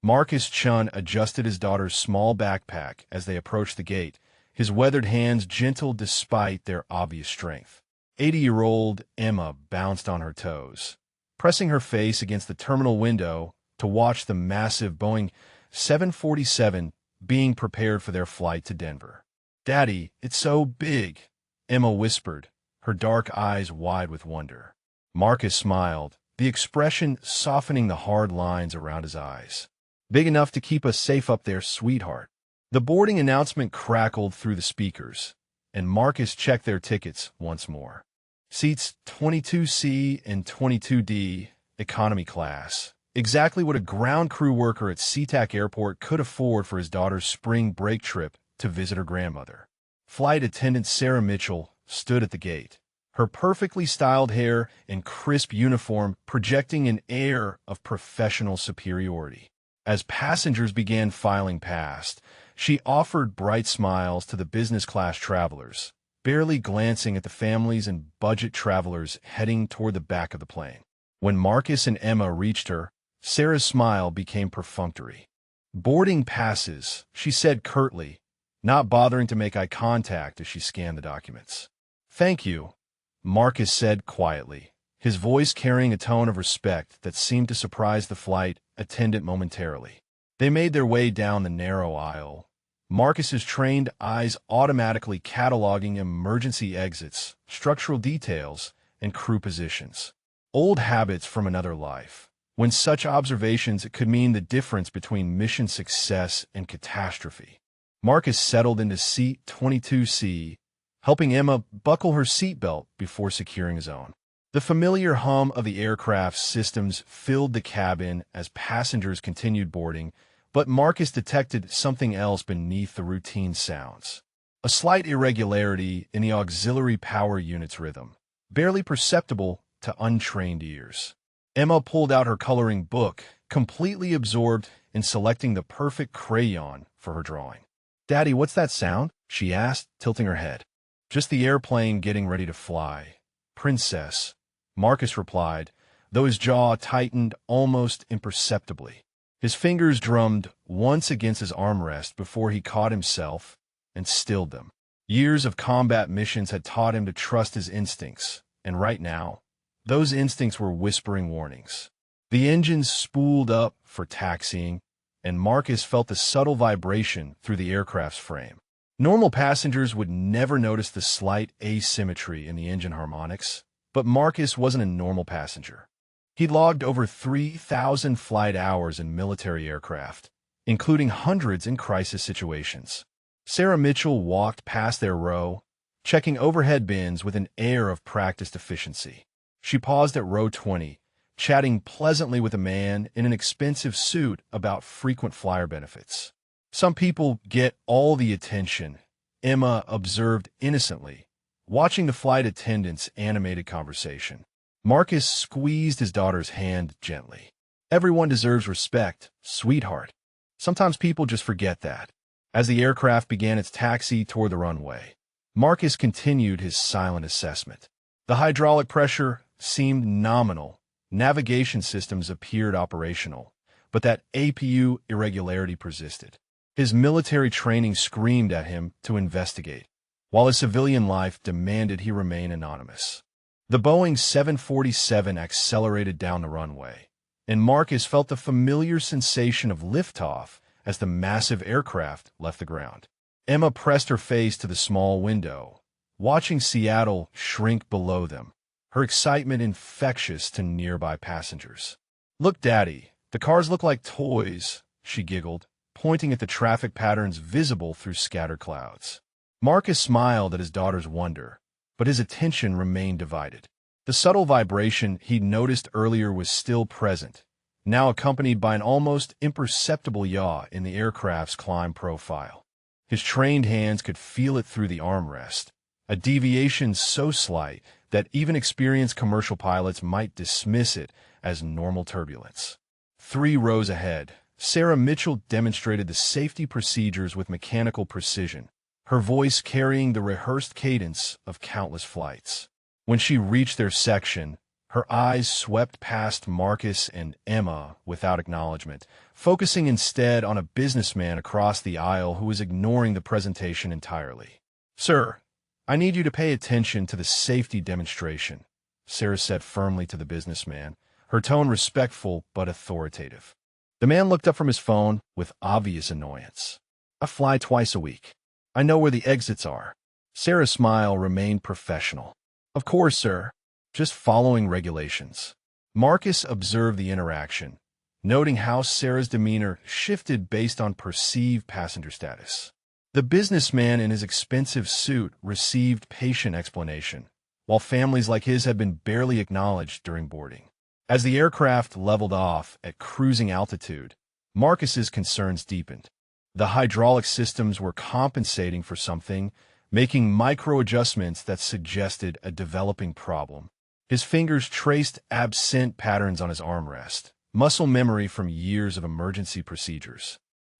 Marcus Chun adjusted his daughter's small backpack as they approached the gate, his weathered hands gentle despite their obvious strength. 80-year-old Emma bounced on her toes, pressing her face against the terminal window to watch the massive Boeing 747 being prepared for their flight to Denver. "Daddy, it's so big," Emma whispered, her dark eyes wide with wonder. Marcus smiled, the expression softening the hard lines around his eyes. "Big enough to keep us safe up there, sweetheart." The boarding announcement crackled through the speakers, and Marcus checked their tickets once more. Seats 22C and 22D, economy class. Exactly what a ground crew worker at SeaTac Airport could afford for his daughter's spring break trip to visit her grandmother. Flight attendant Sarah Mitchell stood at the gate, her perfectly styled hair and crisp uniform projecting an air of professional superiority. As passengers began filing past, she offered bright smiles to the business class travelers, barely glancing at the families and budget travelers heading toward the back of the plane. When Marcus and Emma reached her, Sarah's smile became perfunctory. "Boarding passes," she said curtly, not bothering to make eye contact as she scanned the documents. "Thank you," Marcus said quietly, his voice carrying a tone of respect that seemed to surprise the flight attendant momentarily. They made their way down the narrow aisle, Marcus's trained eyes automatically cataloging emergency exits, structural details, and crew positions. Old habits from another life, when such observations could mean the difference between mission success and catastrophe. Marcus settled into seat 22C, helping Emma buckle her seatbelt before securing his own. The familiar hum of the aircraft's systems filled the cabin as passengers continued boarding, but Marcus detected something else beneath the routine sounds. A slight irregularity in the auxiliary power unit's rhythm, barely perceptible to untrained ears. Emma pulled out her coloring book, completely absorbed in selecting the perfect crayon for her drawing. "Daddy, what's that sound?" she asked, tilting her head. "Just the airplane getting ready to fly, Princess," Marcus replied, though his jaw tightened almost imperceptibly. His fingers drummed once against his armrest before he caught himself and stilled them. Years of combat missions had taught him to trust his instincts, and right now, those instincts were whispering warnings. The engines spooled up for taxiing, and Marcus felt the subtle vibration through the aircraft's frame. Normal passengers would never notice the slight asymmetry in the engine harmonics, but Marcus wasn't a normal passenger. He logged over 3,000 flight hours in military aircraft, including hundreds in crisis situations. Sarah Mitchell walked past their row, checking overhead bins with an air of practiced efficiency. She paused at row 20, chatting pleasantly with a man in an expensive suit about frequent flyer benefits. "Some people get all the attention," Emma observed innocently, watching the flight attendant's animated conversation. Marcus squeezed his daughter's hand gently. "Everyone deserves respect, sweetheart. Sometimes people just forget that." As the aircraft began its taxi toward the runway, Marcus continued his silent assessment. The hydraulic pressure seemed nominal, navigation systems appeared operational, but that APU irregularity persisted. His military training screamed at him to investigate, while his civilian life demanded he remain anonymous. The Boeing 747 accelerated down the runway, and Marcus felt the familiar sensation of liftoff as the massive aircraft left the ground. Emma pressed her face to the small window, watching Seattle shrink below them, her excitement infectious to nearby passengers. "Look, Daddy, the cars look like toys," she giggled, pointing at the traffic patterns visible through scattered clouds. Marcus smiled at his daughter's wonder, but his attention remained divided. The subtle vibration he'd noticed earlier was still present, now accompanied by an almost imperceptible yaw in the aircraft's climb profile. His trained hands could feel it through the armrest, a deviation so slight that even experienced commercial pilots might dismiss it as normal turbulence. 3 rows ahead, Sarah Mitchell demonstrated the safety procedures with mechanical precision, her voice carrying the rehearsed cadence of countless flights. When she reached their section, Her eyes swept past Marcus and Emma without acknowledgement, focusing instead on a businessman across the aisle who was ignoring the presentation entirely. "Sir, I need you to pay attention to the safety demonstration," Sarah said firmly to the businessman, her tone respectful but authoritative. The man looked up from his phone with obvious annoyance. "I fly twice a week. I know where the exits are." Sarah's smile remained professional. "Of course, sir. Just following regulations." Marcus observed the interaction, noting how Sarah's demeanor shifted based on perceived passenger status. The businessman in his expensive suit received patient explanation, while families like his had been barely acknowledged during boarding. As the aircraft leveled off at cruising altitude, Marcus's concerns deepened. The hydraulic systems were compensating for something, making micro-adjustments that suggested a developing problem. His fingers traced absent patterns on his armrest, muscle memory from years of emergency procedures.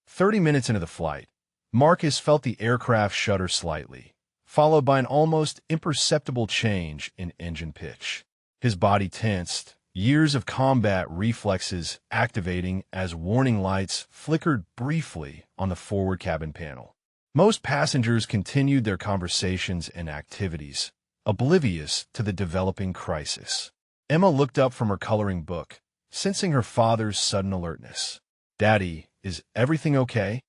30 minutes into the flight, Marcus felt the aircraft shudder slightly, followed by an almost imperceptible change in engine pitch. His body tensed, years of combat reflexes activating as warning lights flickered briefly on the forward cabin panel. Most passengers continued their conversations and activities, oblivious to the developing crisis. Emma looked up from her coloring book, sensing her father's sudden alertness. "Daddy, is everything okay?"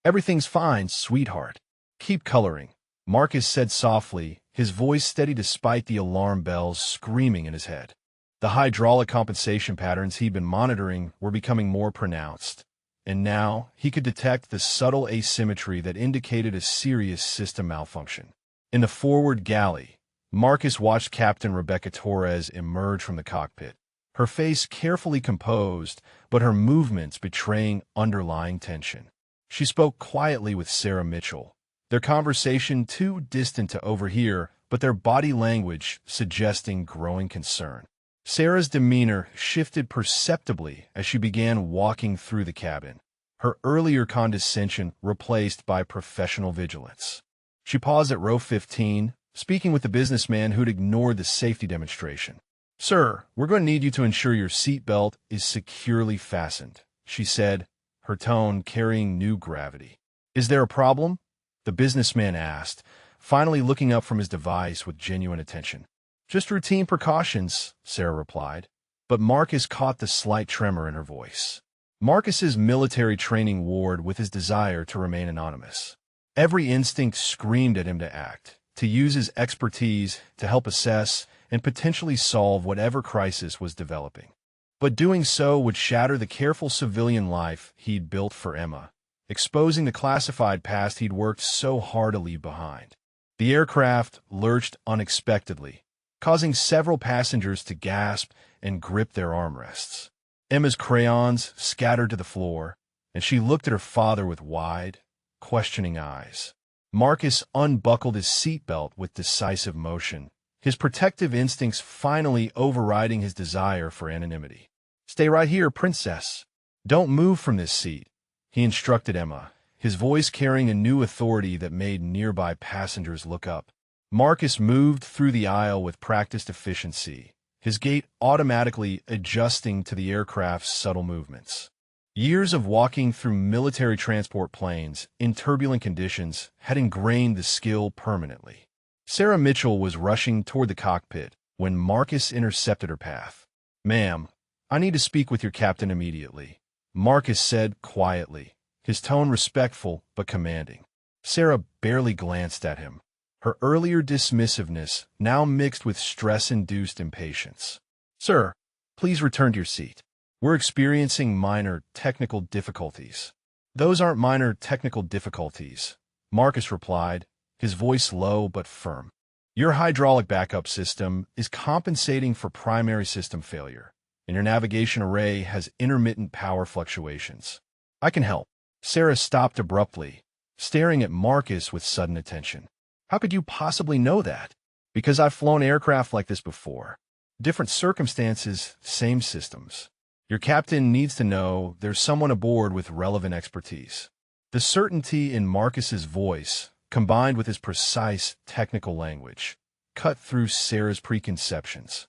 "Everything's fine, sweetheart. Keep coloring," Marcus said softly, his voice steady despite the alarm bells screaming in his head. The hydraulic compensation patterns he'd been monitoring were becoming more pronounced, and now he could detect the subtle asymmetry that indicated a serious system malfunction. In the forward galley, Marcus watched Captain Rebecca Torres emerge from the cockpit, her face carefully composed, but her movements betraying underlying tension. She spoke quietly with Sarah Mitchell, their conversation too distant to overhear, but their body language suggesting growing concern. Sarah's demeanor shifted perceptibly as she began walking through the cabin, her earlier condescension replaced by professional vigilance. She paused at row 15, speaking with the businessman who'd ignored the safety demonstration. "Sir, we're going to need you to ensure your seatbelt is securely fastened," she said, her tone carrying new gravity. "Is there a problem?" the businessman asked, finally looking up from his device with genuine attention. "Just routine precautions," Sarah replied, but Marcus caught the slight tremor in her voice. Marcus's military training warred with his desire to remain anonymous. Every instinct screamed at him to act, to use his expertise to help assess and potentially solve whatever crisis was developing. But doing so would shatter the careful civilian life he'd built for Emma, exposing the classified past he'd worked so hard to leave behind. The aircraft lurched unexpectedly, causing several passengers to gasp and grip their armrests. Emma's crayons scattered to the floor, and she looked at her father with wide, questioning eyes. Marcus unbuckled his seatbelt with decisive motion, his protective instincts finally overriding his desire for anonymity. "Stay right here, princess. Don't move from this seat," he instructed Emma, his voice carrying a new authority that made nearby passengers look up. Marcus moved through the aisle with practiced efficiency, his gait automatically adjusting to the aircraft's subtle movements. Years of walking through military transport planes in turbulent conditions had ingrained the skill permanently. Sarah Mitchell was rushing toward the cockpit when Marcus intercepted her path. "Ma'am, I need to speak with your captain immediately," Marcus said quietly, his tone respectful but commanding. Sarah barely glanced at him, her earlier dismissiveness now mixed with stress-induced impatience. "Sir, please return to your seat. We're experiencing minor technical difficulties." "Those aren't minor technical difficulties," Marcus replied, his voice low but firm. "Your hydraulic backup system is compensating for primary system failure, and your navigation array has intermittent power fluctuations. I can help." Sarah stopped abruptly, staring at Marcus with sudden attention. "How could you possibly know that?" "Because I've flown aircraft like this before. Different circumstances, same systems. Your captain needs to know there's someone aboard with relevant expertise." The certainty in Marcus's voice, combined with his precise technical language, cut through Sarah's preconceptions.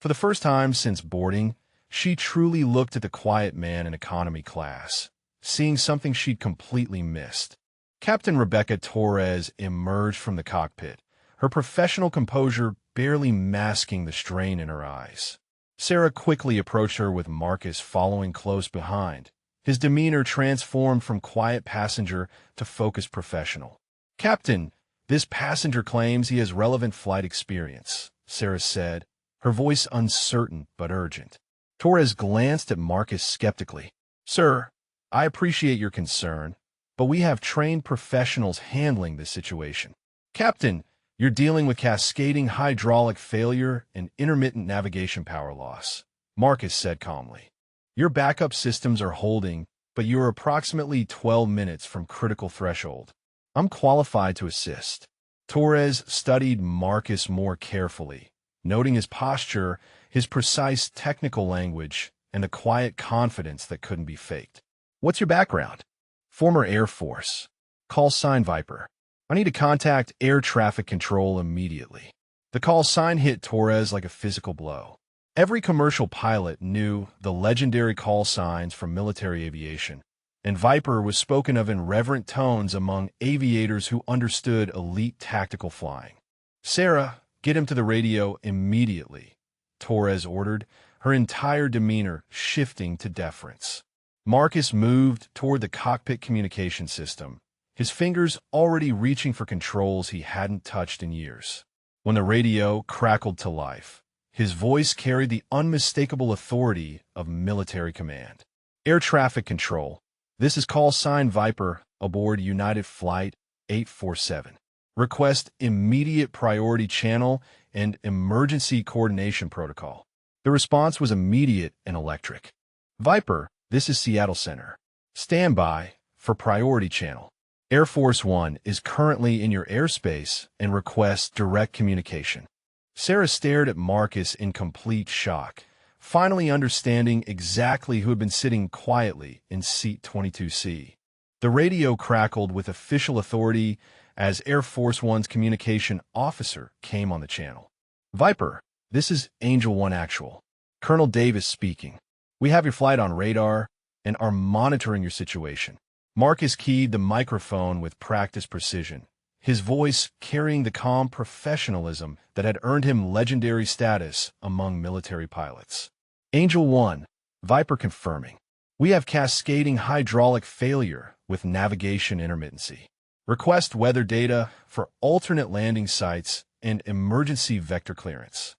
For the first time since boarding, she truly looked at the quiet man in economy class, seeing something she'd completely missed. Captain Rebecca Torres emerged from the cockpit, her professional composure barely masking the strain in her eyes. Sarah quickly approached her with Marcus following close behind, his demeanor transformed from quiet passenger to focused professional. "Captain, this passenger claims he has relevant flight experience," Sarah said, her voice uncertain but urgent. Torres glanced at Marcus skeptically. "Sir, I appreciate your concern, but we have trained professionals handling this situation." "Captain, you're dealing with cascading hydraulic failure and intermittent navigation power loss," Marcus said calmly. "Your backup systems are holding, but you are approximately 12 minutes from critical threshold. I'm qualified to assist." Torres studied Marcus more carefully, noting his posture, his precise technical language, and the quiet confidence that couldn't be faked. "What's your background?" "Former Air Force. Call sign Viper. I need to contact air traffic control immediately." The call sign hit Torres like a physical blow. Every commercial pilot knew the legendary call signs from military aviation, and Viper was spoken of in reverent tones among aviators who understood elite tactical flying. "Sarah, get him to the radio immediately," Torres ordered, her entire demeanor shifting to deference. Marcus moved toward the cockpit communication system, his fingers already reaching for controls he hadn't touched in years. When the radio crackled to life, his voice carried the unmistakable authority of military command. "Air traffic control. This is call sign Viper aboard United Flight 847. Request immediate priority channel and emergency coordination protocol." The response was immediate and electric. "Viper, this is Seattle Center. Stand by for priority channel. Air Force One is currently in your airspace and requests direct communication." Sarah stared at Marcus in complete shock, finally understanding exactly who had been sitting quietly in seat 22C. The radio crackled with official authority as Air Force One's communication officer came on the channel. "Viper, this is Angel One Actual. Colonel Davis speaking. We have your flight on radar and are monitoring your situation." Marcus keyed the microphone with practiced precision, his voice carrying the calm professionalism that had earned him legendary status among military pilots. "Angel One, Viper confirming. We have cascading hydraulic failure with navigation intermittency. Request weather data for alternate landing sites and emergency vector clearance.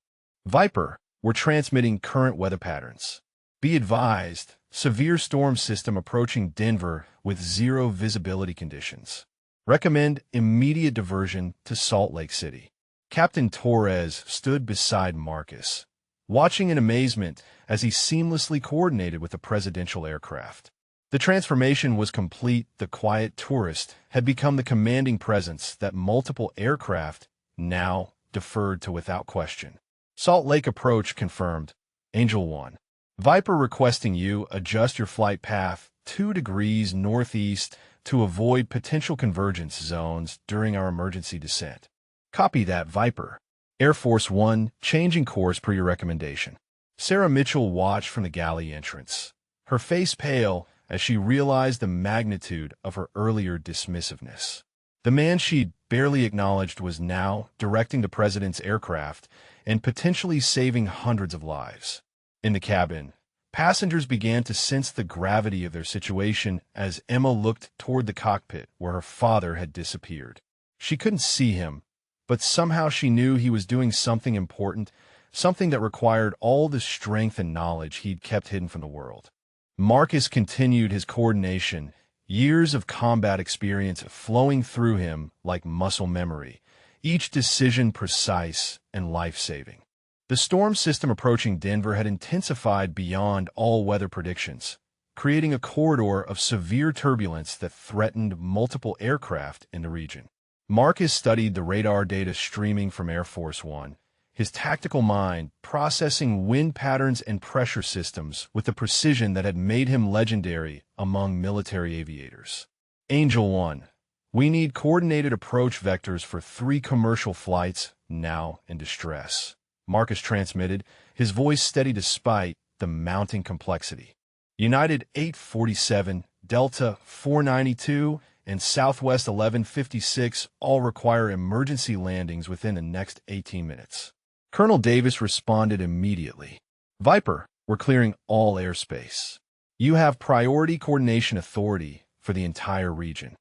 Viper, we're transmitting current weather patterns. Be advised, severe storm system approaching Denver with zero visibility conditions. Recommend immediate diversion to Salt Lake City." Captain Torres stood beside Marcus, watching in amazement as he seamlessly coordinated with the presidential aircraft. The transformation was complete. The quiet tourist had become the commanding presence that multiple aircraft now deferred to without question. "Salt Lake approach confirmed. Angel One. Viper requesting you adjust your flight path 2 degrees northeast to avoid potential convergence zones during our emergency descent." "Copy that, Viper. Air Force One, changing course per your recommendation." Sarah Mitchell watched from the galley entrance, her face pale as she realized the magnitude of her earlier dismissiveness. The man she'd barely acknowledged was now directing the president's aircraft and potentially saving hundreds of lives. In the cabin, passengers began to sense the gravity of their situation as Emma looked toward the cockpit where her father had disappeared. She couldn't see him, but somehow she knew he was doing something important, something that required all the strength and knowledge he'd kept hidden from the world. Marcus continued his coordination, years of combat experience flowing through him like muscle memory, each decision precise and life-saving. The storm system approaching Denver had intensified beyond all weather predictions, creating a corridor of severe turbulence that threatened multiple aircraft in the region. Marcus studied the radar data streaming from Air Force One, his tactical mind processing wind patterns and pressure systems with the precision that had made him legendary among military aviators. "Angel One, we need coordinated approach vectors for 3 commercial flights now in distress." Marcus transmitted, his voice steady despite the mounting complexity. United 847, Delta 492, and Southwest 1156 all require emergency landings within the next 18 minutes. Colonel Davis responded immediately. Viper, we're clearing all airspace. You have priority coordination authority for the entire region.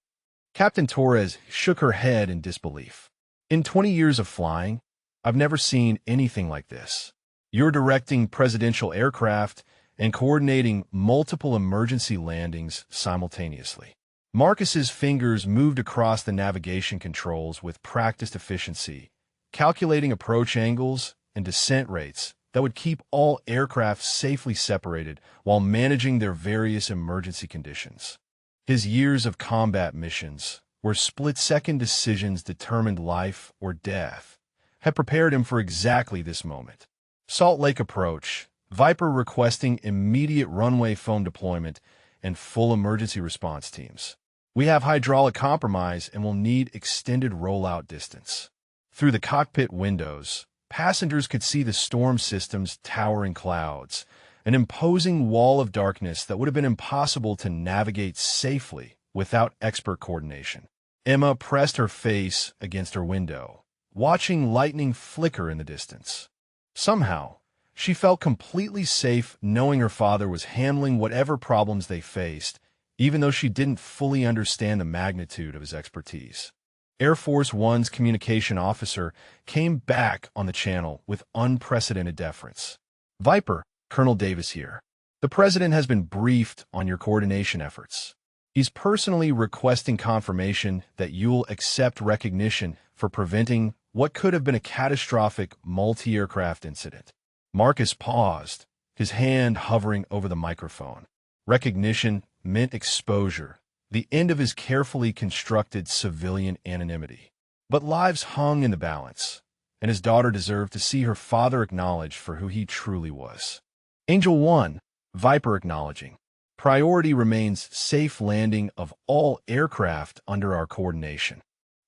Captain Torres shook her head in disbelief. In 20 years of flying, I've never seen anything like this. You're directing presidential aircraft and coordinating multiple emergency landings simultaneously. Marcus's fingers moved across the navigation controls with practiced efficiency, calculating approach angles and descent rates that would keep all aircraft safely separated while managing their various emergency conditions. His years of combat missions, where split-second decisions determined life or death, had prepared him for exactly this moment. Salt Lake approach, Viper requesting immediate runway foam deployment and full emergency response teams. We have hydraulic compromise and will need extended rollout distance. Through the cockpit windows, passengers could see the storm system's towering clouds, an imposing wall of darkness that would have been impossible to navigate safely without expert coordination. Emma pressed her face against her window, watching lightning flicker in the distance. Somehow, she felt completely safe knowing her father was handling whatever problems they faced, even though she didn't fully understand the magnitude of his expertise. Air Force One's communication officer came back on the channel with unprecedented deference. Viper, Colonel Davis here. The President has been briefed on your coordination efforts. He's personally requesting confirmation that you'll accept recognition for preventing what could have been a catastrophic multi-aircraft incident. Marcus paused, his hand hovering over the microphone. Recognition meant exposure, the end of his carefully constructed civilian anonymity. But lives hung in the balance, and his daughter deserved to see her father acknowledged for who he truly was. Angel 1, Viper acknowledging. Priority remains safe landing of all aircraft under our coordination.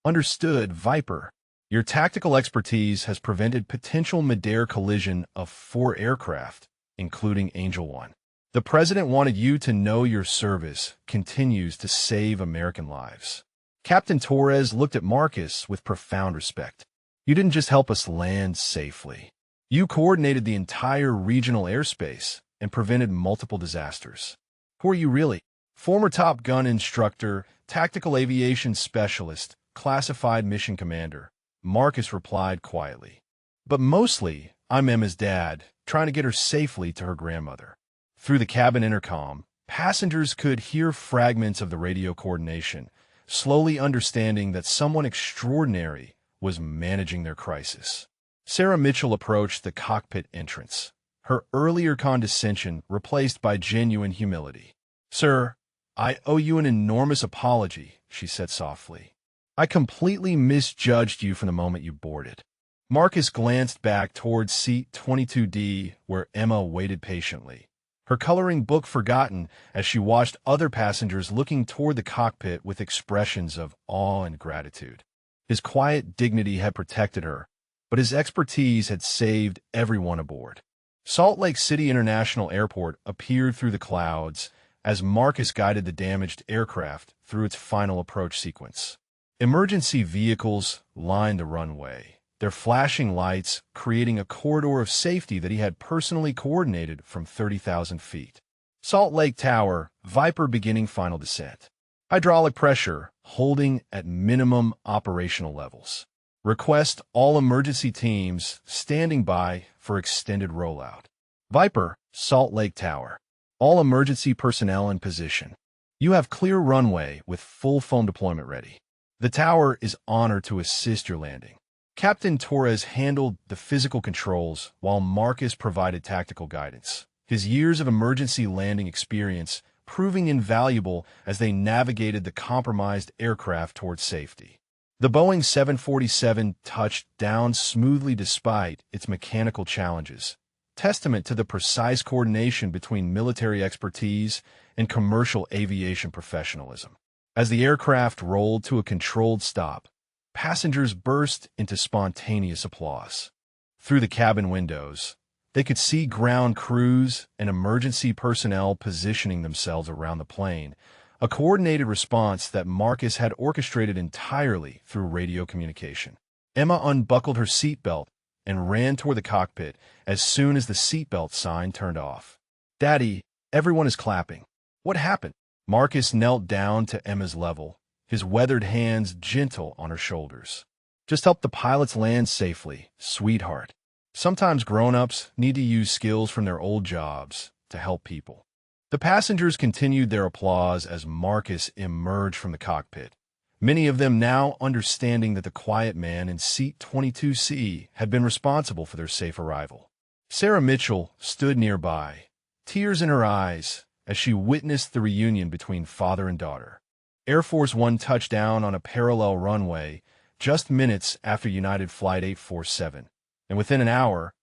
Understood, Viper. Your tactical expertise has prevented potential mid-air collision of 4 aircraft, including Angel 1. The President wanted you to know your service continues to save American lives. Captain Torres looked at Marcus with profound respect. You didn't just help us land safely. You coordinated the entire regional airspace and prevented multiple disasters. Who are you really? Former Top Gun instructor, tactical aviation specialist, classified mission commander. Marcus replied quietly. But mostly, I'm Emma's dad, trying to get her safely to her grandmother. Through the cabin intercom, passengers could hear fragments of the radio coordination, slowly understanding that someone extraordinary was managing their crisis. Sarah Mitchell approached the cockpit entrance, her earlier condescension replaced by genuine humility. Sir, I owe you an enormous apology, she said softly. I completely misjudged you from the moment you boarded. Marcus glanced back towards seat 22D, where Emma waited patiently, her coloring book forgotten as she watched other passengers looking toward the cockpit with expressions of awe and gratitude. His quiet dignity had protected her, but his expertise had saved everyone aboard. Salt Lake City International Airport appeared through the clouds as Marcus guided the damaged aircraft through its final approach sequence. Emergency vehicles lined the runway, their flashing lights creating a corridor of safety that he had personally coordinated from 30,000 feet. Salt Lake Tower, Viper beginning final descent. Hydraulic pressure holding at minimum operational levels. Request all emergency teams standing by for extended rollout. Viper, Salt Lake Tower. All emergency personnel in position. You have clear runway with full foam deployment ready. The tower is honored to assist your landing. Captain Torres handled the physical controls while Marcus provided tactical guidance, his years of emergency landing experience proving invaluable as they navigated the compromised aircraft towards safety. The Boeing 747 touched down smoothly despite its mechanical challenges, testament to the precise coordination between military expertise and commercial aviation professionalism. As the aircraft rolled to a controlled stop, passengers burst into spontaneous applause. Through the cabin windows, they could see ground crews and emergency personnel positioning themselves around the plane, a coordinated response that Marcus had orchestrated entirely through radio communication. Emma unbuckled her seatbelt and ran toward the cockpit as soon as the seatbelt sign turned off. "Daddy, everyone is clapping. What happened?" Marcus knelt down to Emma's level, his weathered hands gentle on her shoulders. "Just help the pilots land safely, sweetheart. Sometimes grown-ups need to use skills from their old jobs to help people." The passengers continued their applause as Marcus emerged from the cockpit, many of them now understanding that the quiet man in seat 22C had been responsible for their safe arrival. Sarah Mitchell stood nearby, tears in her eyes, as she witnessed the reunion between father and daughter. Air Force One touched down on a parallel runway just minutes after United Flight 847, and within an hour,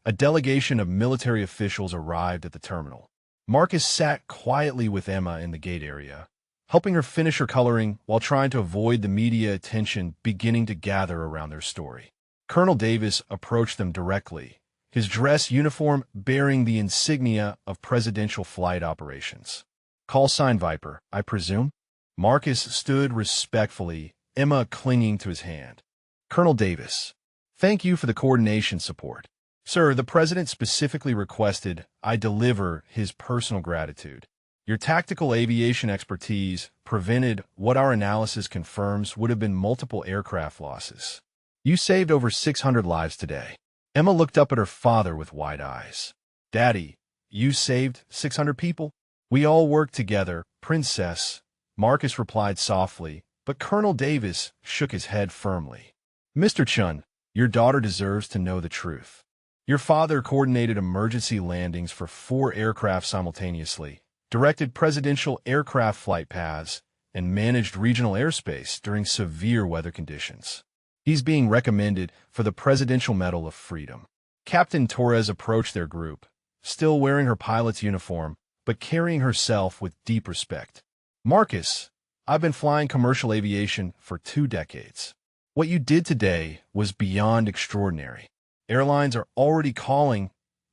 a delegation of military officials arrived at the terminal. Marcus sat quietly with Emma in the gate area, helping her finish her coloring while trying to avoid the media attention beginning to gather around their story. Colonel Davis approached them directly, his dress uniform bearing the insignia of Presidential Flight Operations. "Call sign Viper, I presume?" Marcus stood respectfully, Emma clinging to his hand. "Colonel Davis, thank you for the coordination support. Sir, the President specifically requested I deliver his personal gratitude. Your tactical aviation expertise prevented what our analysis confirms would have been multiple aircraft losses. You saved over 600 lives today." Emma looked up at her father with wide eyes. "Daddy, you saved 600 people?" "We all worked together, Princess," Marcus replied softly, but Colonel Davis shook his head firmly. "Mr. Chun, your daughter deserves to know the truth. Your father coordinated emergency landings for 4 aircraft simultaneously, directed presidential aircraft flight paths, and managed regional airspace during severe weather conditions. He's being recommended for the Presidential Medal of Freedom." Captain Torres approached their group, still wearing her pilot's uniform, but carrying herself with deep respect. "Marcus, I've been flying commercial aviation for 2 decades. What you did today was beyond extraordinary. Airlines are already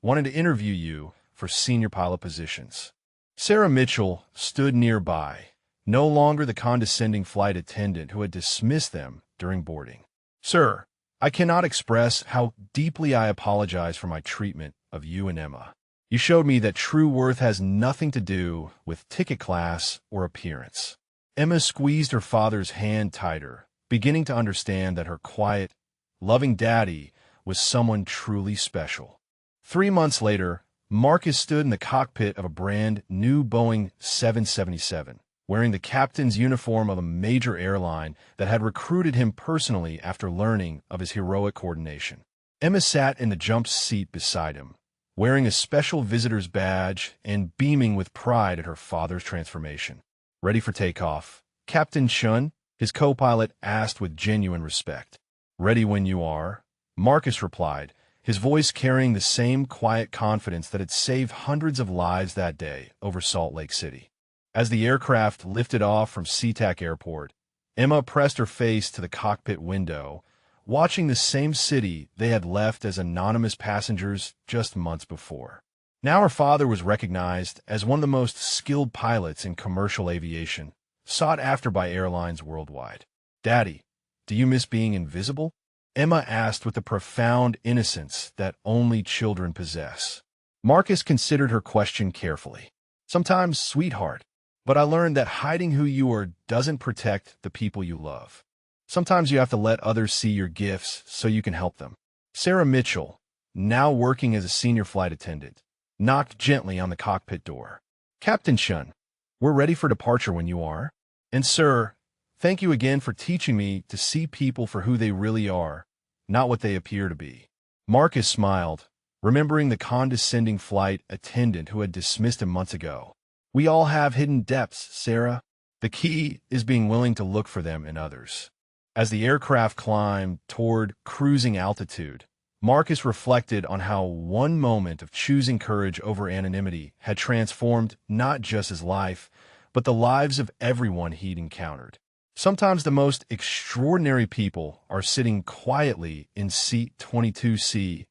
wanting to interview you for senior pilot positions." Sarah Mitchell stood nearby, no longer the condescending flight attendant who had dismissed them during boarding. "Sir, I cannot express how deeply I apologize for my treatment of you and Emma. You showed me that true worth has nothing to do with ticket class or appearance." Emma squeezed her father's hand tighter, beginning to understand that her quiet, loving daddy was someone truly special. 3 months later, Marcus stood in the cockpit of a brand new Boeing 777, wearing the captain's uniform of a major airline that had recruited him personally after learning of his heroic coordination. Emma sat in the jump seat beside him, wearing a special visitor's badge and beaming with pride at her father's transformation. "Ready for takeoff, Captain Chun?" his co-pilot asked with genuine respect. "Ready when you are," Marcus replied, his voice carrying the same quiet confidence that had saved hundreds of lives that day over Salt Lake City. As the aircraft lifted off from SeaTac Airport, Emma pressed her face to the cockpit window, watching the same city they had left as anonymous passengers just months before. Now her father was recognized as one of the most skilled pilots in commercial aviation, sought after by airlines worldwide. "Daddy, do you miss being invisible?" Emma asked with the profound innocence that only children possess. Marcus considered her question carefully. "Sometimes, sweetheart, but I learned that hiding who you are doesn't protect the people you love. Sometimes you have to let others see your gifts so you can help them." Sarah Mitchell, now working as a senior flight attendant, knocked gently on the cockpit door. "Captain Chun, we're ready for departure when you are. And sir, thank you again for teaching me to see people for who they really are, not what they appear to be." Marcus smiled, remembering the condescending flight attendant who had dismissed him months ago. "We all have hidden depths, Sarah. The key is being willing to look for them in others." As the aircraft climbed toward cruising altitude, Marcus reflected on how one moment of choosing courage over anonymity had transformed not just his life, but the lives of everyone he'd encountered. Sometimes the most extraordinary people are sitting quietly in seat 22C,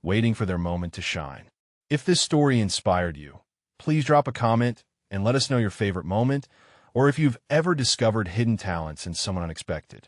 waiting for their moment to shine. If this story inspired you, please drop a comment and let us know your favorite moment, or if you've ever discovered hidden talents in someone unexpected.